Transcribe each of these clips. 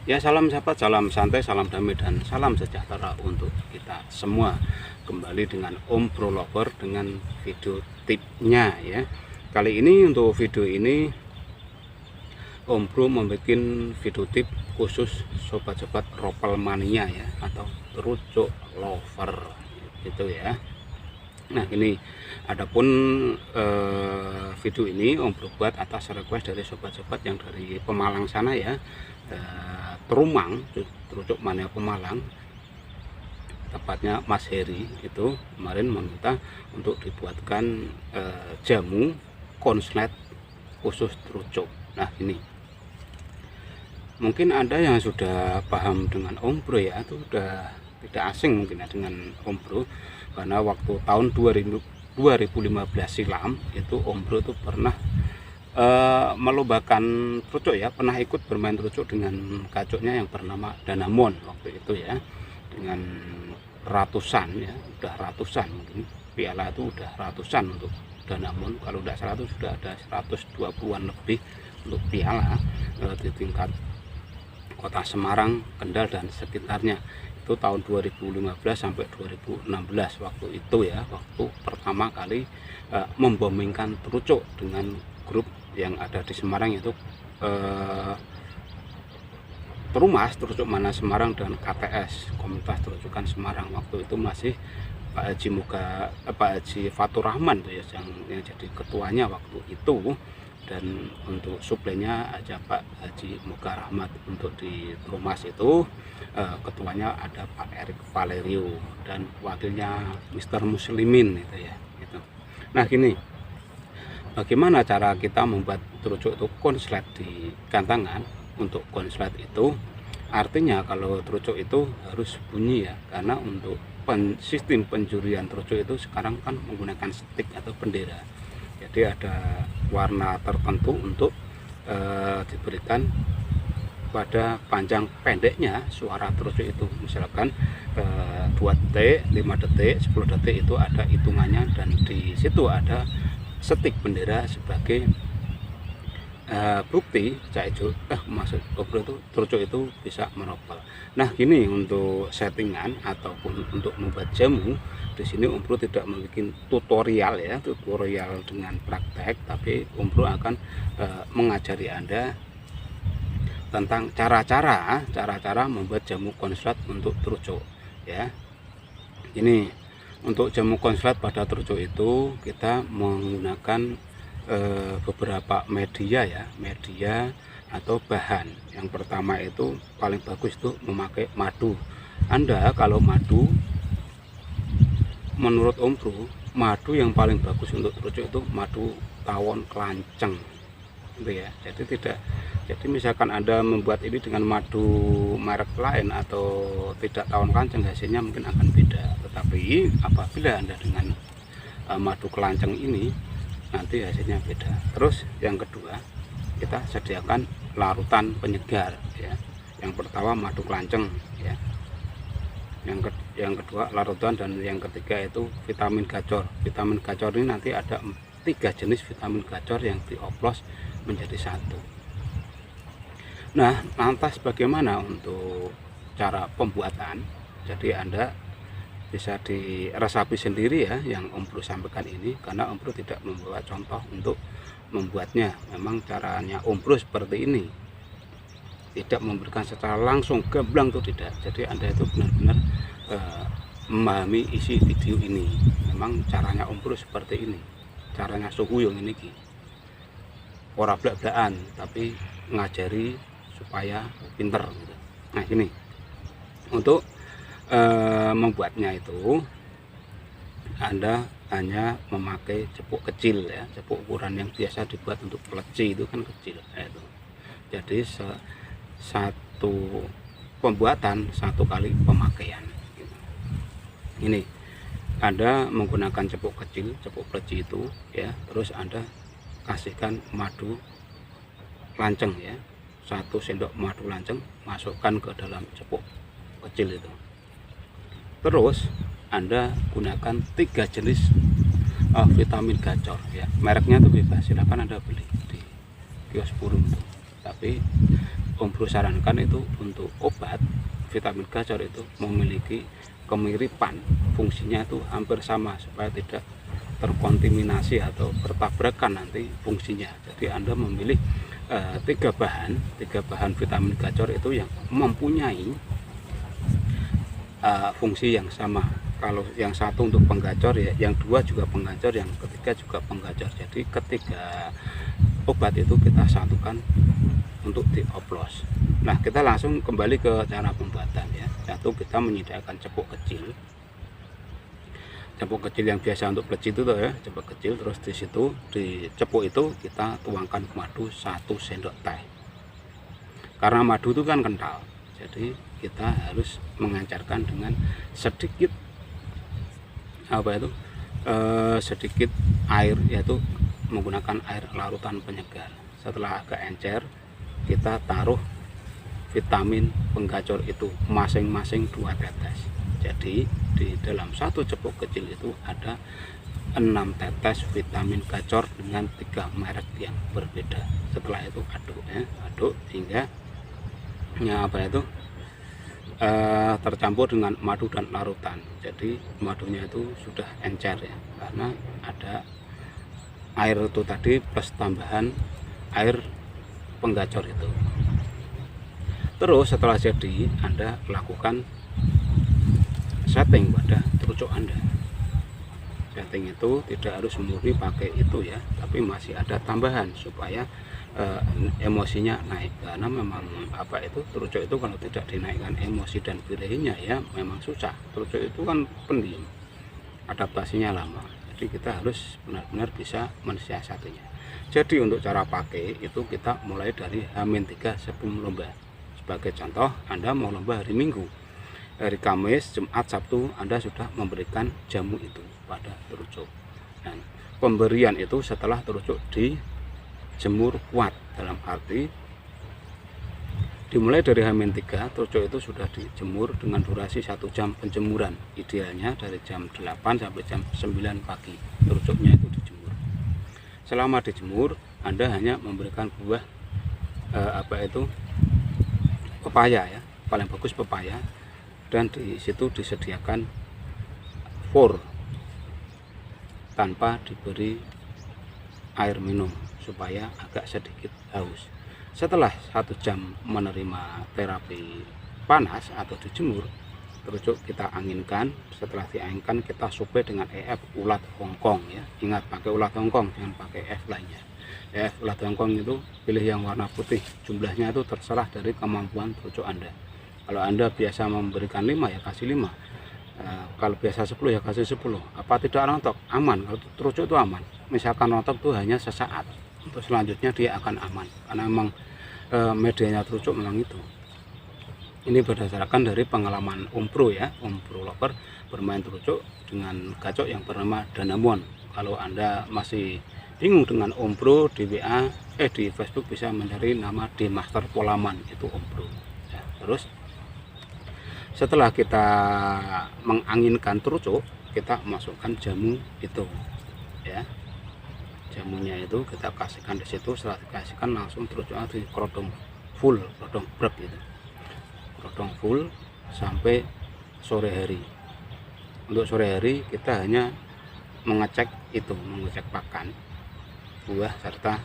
Ya, salam sahabat, salam santai, salam damai, dan salam sejahtera untuk kita semua. Kembali dengan Om Bro Lover dengan video tipnya ya. Kali ini untuk video ini Om Bro membuat video tip khusus sobat-sobat ropel mania ya, atau trucuk lover gitu ya. Nah, ini adapun video ini Om Bro buat atas request dari sobat-sobat yang dari Pemalang sana ya, Terumang, trucuk mania Pemalang, tepatnya Mas Heri itu kemarin meminta untuk dibuatkan jamu konslet khusus trucuk. Nah, ini mungkin ada yang sudah paham dengan Om Bro ya, itu sudah tidak asing mungkin ya dengan Om Bro, karena waktu tahun 2015 silam itu Om Bro itu pernah melombakan trucuk ya, pernah ikut bermain trucuk dengan kacuknya yang bernama Danamon waktu itu ya, dengan ratusan ya, udah ratusan mungkin piala itu udah ratusan untuk Danamon, kalau tidak salah itu sudah ada 120-an lebih untuk piala di tingkat kota Semarang, Kendal dan sekitarnya. Itu tahun 2015 sampai 2016 waktu itu ya, waktu pertama kali membomingkan trucuk dengan grup yang ada di Semarang, itu Perumas Trucuk Mana Semarang dan KTS, Komunitas Trucukan Semarang. Waktu itu masih Pak Haji Fatur Rahman tuh ya, yang jadi ketuanya waktu itu, dan untuk suplainya aja Pak Haji Muka Rahmat. Untuk di Perumas itu ketuanya ada Pak Erik Valerio dan wakilnya Mr. Muslimin itu ya gitu. Nah, gini, bagaimana cara kita membuat trucuk itu konslet di gantangan? Untuk konslet itu artinya kalau trucuk itu harus bunyi ya, karena untuk sistem penjurian trucuk itu sekarang kan menggunakan stick atau bendera. Jadi ada warna tertentu untuk diberikan pada panjang pendeknya suara trucuk itu. Misalkan 2 detik, 5 detik, 10 detik itu ada hitungannya, dan di situ ada stick bendera sebagai bukti maksud Obro itu trucuk itu bisa meropel. Nah, gini, untuk settingan ataupun untuk membuat jamu di sini Om Bro tidak membuat tutorial ya, tutorial dengan praktek, tapi Om Bro akan mengajari Anda tentang cara-cara membuat jamu konslet untuk trucuk ya. Ini untuk jamu konslet pada trucuk itu kita menggunakan beberapa media ya, media atau bahan. Yang pertama itu paling bagus itu memakai madu. Anda kalau madu, menurut Om Bro, madu yang paling bagus untuk trucuk itu madu tawon kelanceng gitu ya. Jadi misalkan Anda membuat ini dengan madu merek lain atau tidak tawon kelanceng, hasilnya mungkin akan beda. Tetapi apabila Anda dengan madu kelanceng ini, nanti hasilnya beda. Terus yang kedua, kita sediakan larutan penyegar ya. Yang pertama madu kelanceng ya, yang kedua larutan, dan yang ketiga itu vitamin gacor. Vitamin gacor ini nanti ada 3 jenis vitamin gacor yang dioplos menjadi satu. Nah, lantas bagaimana untuk cara pembuatan? Jadi Anda bisa diresapi sendiri ya yang Om Bro sampaikan ini, karena Om Bro tidak membawa contoh untuk membuatnya. Memang caranya Om Bro seperti ini, tidak memberikan secara langsung gamblang tuh, tidak. Jadi Anda itu benar-benar memahami isi video ini. Memang caranya Om Bro seperti ini, caranya suhuyung ini ki ora blak-blakan, tapi ngajari supaya pinter gitu. Nah, ini untuk membuatnya itu Anda hanya memakai cepuk kecil ya, cepuk ukuran yang biasa dibuat untuk peleci itu kan kecil itu. Jadi satu pembuatan 1 kali pemakaian gitu. Ini Anda menggunakan cepuk kecil, cepuk peleci itu ya, terus Anda kasihkan madu lanceng ya, 1 sendok madu lanceng masukkan ke dalam cepuk kecil itu. Terus Anda gunakan 3 jenis vitamin gacor ya, mereknya itu bebas, silakan Anda beli di kios burung itu. Tapi Om Bro sarankan itu untuk obat vitamin gacor itu memiliki kemiripan, fungsinya itu hampir sama supaya tidak terkontaminasi atau bertabrakan nanti fungsinya. Jadi Anda memilih tiga bahan vitamin gacor itu yang mempunyai fungsi yang sama. Kalau yang satu untuk penggacor ya, yang dua juga penggacor, yang ketiga juga penggacor. Jadi ketiga obat itu kita satukan untuk dioplos. Nah, kita langsung kembali ke cara pembuatan ya. Satu, kita menyediakan cepuk kecil. Cepuk kecil yang biasa untuk peleci itu tuh ya, cepuk kecil. Terus di situ di cepuk itu kita tuangkan madu 1 sendok teh. Karena madu itu kan kental, jadi kita harus mengencarkan dengan sedikit sedikit air, yaitu menggunakan air larutan penyegar. Setelah agak encer, kita taruh vitamin penggacor itu masing-masing 2 tetes. Jadi di dalam satu cepuk kecil itu ada 6 tetes vitamin gacor dengan 3 merek yang berbeda. Setelah itu aduk ya, aduk hingga tercampur dengan madu dan larutan. Jadi madunya itu sudah encer ya, karena ada air itu tadi plus tambahan air penggacor itu. Terus setelah jadi, Anda lakukan setting pada terucuk Anda. Setting itu tidak harus murni pakai itu ya, tapi masih ada tambahan supaya emosinya naik. Karena memang terucuk itu kalau tidak dinaikkan emosi dan birainya ya memang susah. Terucuk itu kan pendiam, adaptasinya lama. Jadi kita harus benar-benar bisa mensiasatinya. Jadi untuk cara pakai itu kita mulai dari H-3 sebelum lomba. Sebagai contoh, Anda mau lomba hari Minggu, hari Kamis, Jumat, Sabtu Anda sudah memberikan jamu itu pada terucuk. Dan pemberian itu setelah terucuk dijemur kuat, dalam arti dimulai dari H-3 terucuk itu sudah dijemur dengan durasi 1 jam penjemuran. Idealnya dari jam 8 sampai jam 9 pagi terucuknya itu dijemur. Selama dijemur, Anda hanya memberikan buah pepaya ya, paling bagus pepaya, dan di situ disediakan for tanpa diberi air minum supaya agak sedikit haus. Setelah 1 jam menerima terapi panas atau dijemur, terucuk kita anginkan. Setelah dianginkan, kita suplai dengan EF ulat Hongkong ya. Ingat, pakai ulat Hongkong, jangan pakai EF lainnya. EF ulat Hongkong itu pilih yang warna putih. Jumlahnya itu terserah dari kemampuan terucuk Anda. Kalau Anda biasa memberikan 5 ya kasih 5. Kalau biasa 10 ya kasih 10. Apa tidak rontok? Aman. Kalau terucuk itu aman. Misalkan rontok itu hanya sesaat. Untuk selanjutnya dia akan aman. Karena memang medianya terucuk memang itu. Ini berdasarkan dari pengalaman Om Bro ya, Om Bro Lover bermain terucuk dengan gacok yang bernama Danamon. Kalau Anda masih bingung dengan Om Bro, di WA, di Facebook bisa mencari nama di Master Polaman, itu Om Bro. Ya, terus setelah kita menganginkan terucuk, kita masukkan jamu itu ya. Jamunya itu kita kasihkan di situ. Setelah dikasihkan langsung terucuknya dikerodong full, kerodong brek gitu. Kerodong full sampai sore hari. Untuk sore hari kita hanya mengecek pakan, buah serta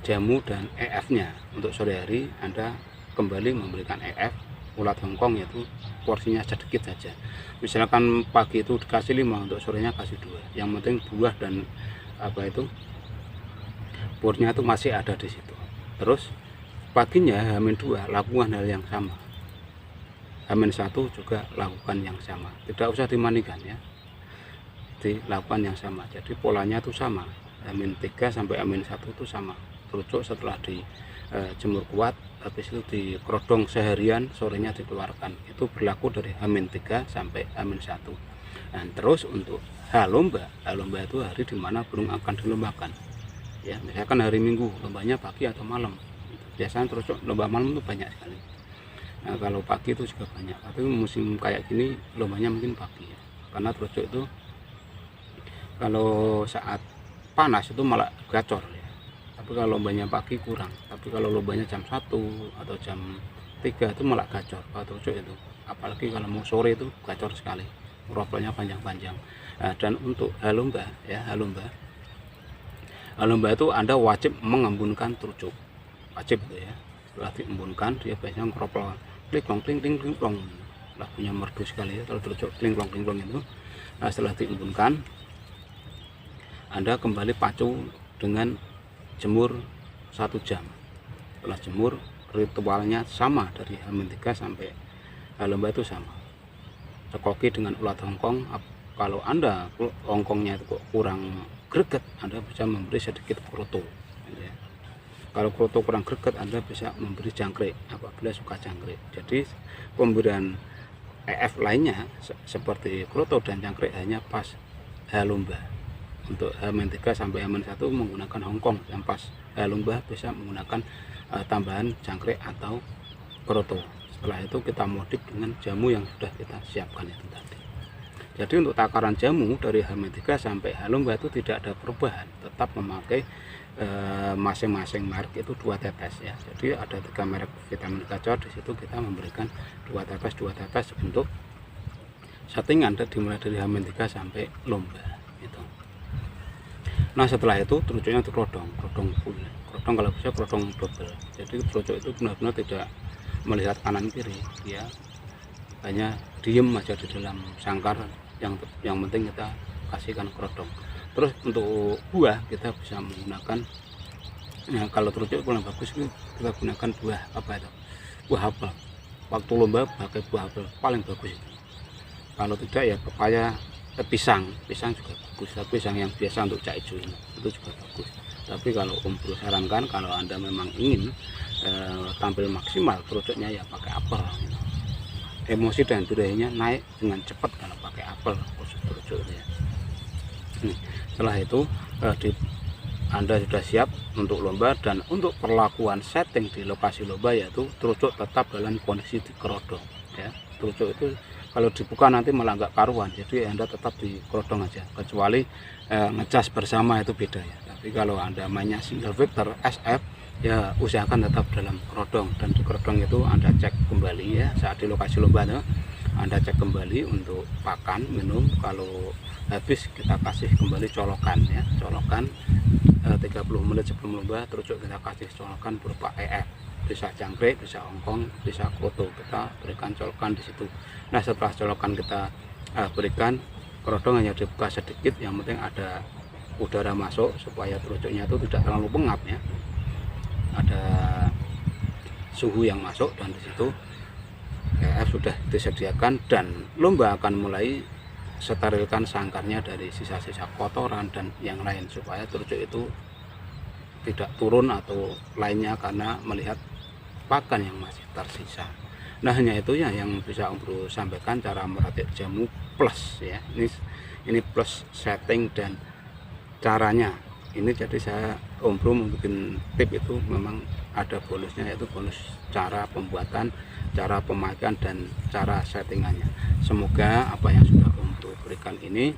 jamu dan EF-nya. Untuk sore hari Anda kembali memberikan EF ulat Hongkong, yaitu porsinya sedikit saja. Misalkan pagi itu dikasih 5, untuk sorenya kasih 2. Yang penting buah dan purnya itu masih ada di situ. Terus paginya H-2 lakukan hal yang sama. H-1 juga lakukan yang sama. Tidak usah dimandikan ya. Dilakukan yang sama. Jadi polanya itu sama. H-3 sampai H-1 itu sama. Terucuk setelah dijemur kuat, habis itu dikerodong seharian, sorenya dikeluarkan. Itu berlaku dari H-3 sampai H-1. Dan terus untuk lomba itu hari dimana burung akan dilombakan ya. Misalkan hari Minggu lombanya pagi atau malam, biasanya terucuk lomba malam itu banyak sekali. Nah, kalau pagi itu juga banyak, tapi musim kayak gini lombanya mungkin pagi ya. Karena terucuk itu kalau saat panas itu malah gacor ya. Tapi kalau lombanya pagi kurang, tapi kalau lombanya jam 1 atau jam 3 itu malah gacor Pak Trucuk itu. Apalagi kalau mau sore itu gacor sekali, ropelnya panjang-panjang. Nah, dan untuk halomba ya, halomba itu Anda wajib mengembunkan trucuk, wajib gitu ya. Setelah diembunkan dia biasanya ngeropel kling kling klong, lagunya merdu sekali ya kalau trucuk kling klong itu. Nah, setelah diembunkan Anda kembali pacu dengan jemur 1 jam. Setelah jemur ritualnya sama dari H-3 sampai halomba itu sama. Cekoki dengan ulat hongkong. Kalau Anda hongkongnya itu kurang greget, Anda bisa memberi sedikit kroto ya. Kalau kroto kurang greget, Anda bisa memberi jangkrik apabila suka jangkrik. Jadi pemberian EF lainnya seperti kroto dan jangkrik hanya pas halomba. Untuk H-3 sampai H-1 menggunakan hongkong, yang pas halomba bisa menggunakan tambahan jangkrik atau kroto. Setelah itu kita modif dengan jamu yang sudah kita siapkan itu tadi. Jadi untuk takaran jamu dari H-3 sampai halomba itu tidak ada perubahan, tetap memakai masing-masing merek itu 2 tetes ya. Jadi ada 3 merek vitamin gacor, di situ kita memberikan 2 tetes untuk settingan dimulai dari H-3 sampai lomba itu. Nah, setelah itu trucuknya dikerodong full. Kerodong kalau bisa kerodong double. Jadi trucuk itu benar-benar tidak melihat kanan kiri, ya hanya diem aja di dalam sangkar. Yang penting kita kasihkan kerodong. Terus untuk buah kita bisa menggunakan ya, kalau trucuk kurang bagus itu kita gunakan buah apel. Waktu lomba pakai buah apel paling bagus itu. Kalau tidak ya pepaya, pisang juga bagus. Tapi pisang yang biasa untuk cak ijo ini itu juga bagus. Tapi kalau Om Bro sarankan kalau Anda memang ingin tampil maksimal trucuknya ya pakai apel. Emosi dan duriannya naik dengan cepat kalau pakai apel khusus trucuk ya. Setelah itu Anda sudah siap untuk lomba, dan untuk perlakuan setting di lokasi lomba yaitu trucuk tetap dalam kondisi dikerodong ya. Trucuk itu kalau dibuka nanti malah nggak karuan, jadi Anda tetap dikerodong aja, kecuali ngecas bersama itu beda ya. Tapi kalau Anda mainnya single vector SF ya usahakan tetap dalam kerodong, dan di kerodong itu Anda cek kembali ya saat di lokasi lomba tuh. Anda cek kembali untuk pakan, minum, kalau habis kita kasih kembali colokan ya, colokan 30 menit sebelum lomba trucuk kita kasih colokan berupa EF, bisa jangkrik, bisa hongkong, bisa kroto, kita berikan colokan di situ. Nah, setelah colokan kita berikan, kerodong hanya dibuka sedikit, yang penting ada udara masuk supaya trucuknya itu tidak terlalu pengap ya, ada suhu yang masuk, dan di situ EF sudah disediakan, dan lomba akan mulai sterilkan sangkarnya dari sisa-sisa kotoran dan yang lain supaya trucuk itu tidak turun atau lainnya karena melihat pakan yang masih tersisa. Nah, hanya itu ya yang bisa Om Bro sampaikan cara meracik jamu plus ya. Ini plus setting dan caranya. Ini jadi saya Om Bro membuat tip itu memang ada bonusnya, yaitu bonus cara pembuatan, cara pemakaian, dan cara settingannya. Semoga apa yang sudah Om Bro berikan ini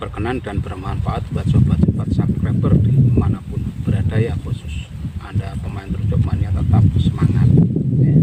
berkenan dan bermanfaat buat sobat-sobat subscriber dimanapun berada ya, khusus Anda pemain trucuk mania tetap semangat ya.